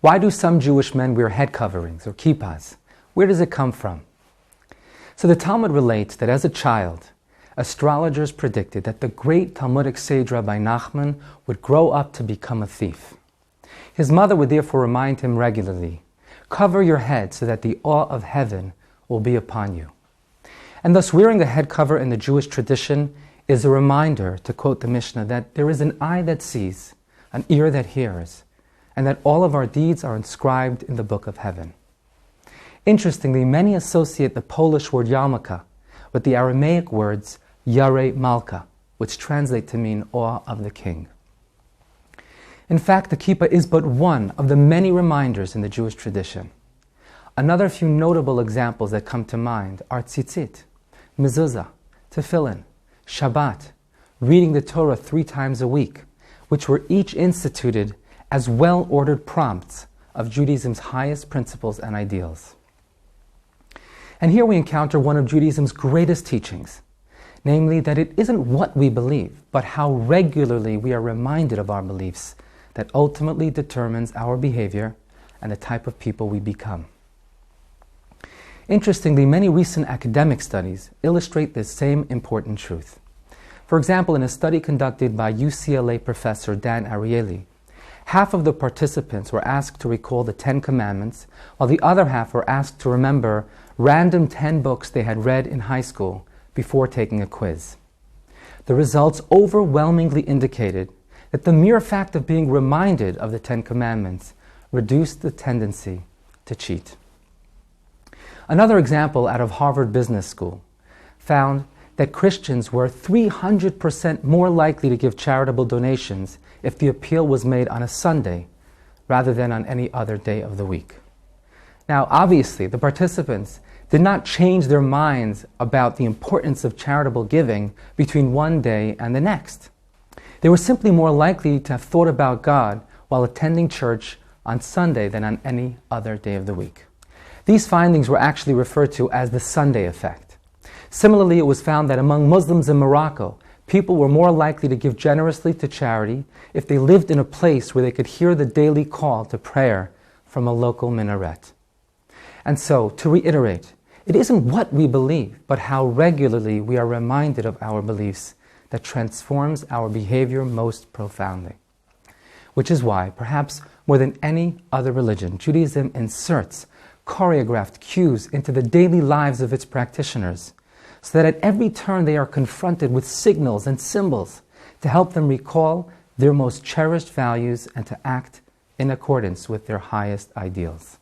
Why do some Jewish men wear head coverings or kippas? Where does it come from? So the Talmud relates that as a child, astrologers predicted that the great Talmudic sage Rabbi Nachman would grow up to become a thief. His mother would therefore remind him regularly, "Cover your head so that the awe of heaven will be upon you." And thus wearing the head cover in the Jewish tradition is a reminder, to quote the Mishnah, that there is an eye that sees, an ear that hears, and that all of our deeds are inscribed in the book of heaven. Interestingly, many associate the Polish word yarmulke with the Aramaic words yarmulke, which translate to mean awe of the king. In fact, the kippah is but one of the many reminders in the Jewish tradition. Another few notable examples that come to mind are tzitzit, mezuzah, tefillin, Shabbat, reading the Torah 3 times a week, which were each instituted as well-ordered prompts of Judaism's highest principles and ideals. And here we encounter one of Judaism's greatest teachings, namely that it isn't what we believe, but how regularly we are reminded of our beliefs that ultimately determines our behavior and the type of people we become. Interestingly, many recent academic studies illustrate this same important truth. For example, in a study conducted by UCLA professor Dan Ariely, half of the participants were asked to recall the 10 Commandments, while the other half were asked to remember random 10 books they had read in high school before taking a quiz. The results overwhelmingly indicated that the mere fact of being reminded of the 10 Commandments reduced the tendency to cheat. Another example out of Harvard Business School found that Christians were 300% more likely to give charitable donations if the appeal was made on a Sunday rather than on any other day of the week. Now, obviously, the participants did not change their minds about the importance of charitable giving between one day and the next. They were simply more likely to have thought about God while attending church on Sunday than on any other day of the week. These findings were actually referred to as the Sunday effect. Similarly, it was found that among Muslims in Morocco, people were more likely to give generously to charity if they lived in a place where they could hear the daily call to prayer from a local minaret. And so, to reiterate, it isn't what we believe, but how regularly we are reminded of our beliefs that transforms our behavior most profoundly. Which is why, perhaps more than any other religion, Judaism inserts choreographed cues into the daily lives of its practitioners, so that at every turn they are confronted with signals and symbols to help them recall their most cherished values and to act in accordance with their highest ideals.